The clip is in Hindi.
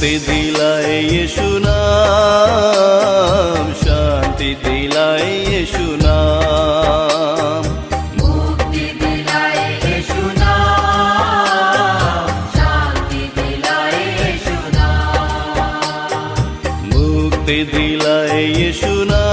मुक्ति दिलाए यीशु नाम, शांति दिलाए यीशु नाम। मुक्ति दिलाए यीशु नाम, शांति दिलाए यीशु नाम। मुक्ति दिलाए यीशु नाम,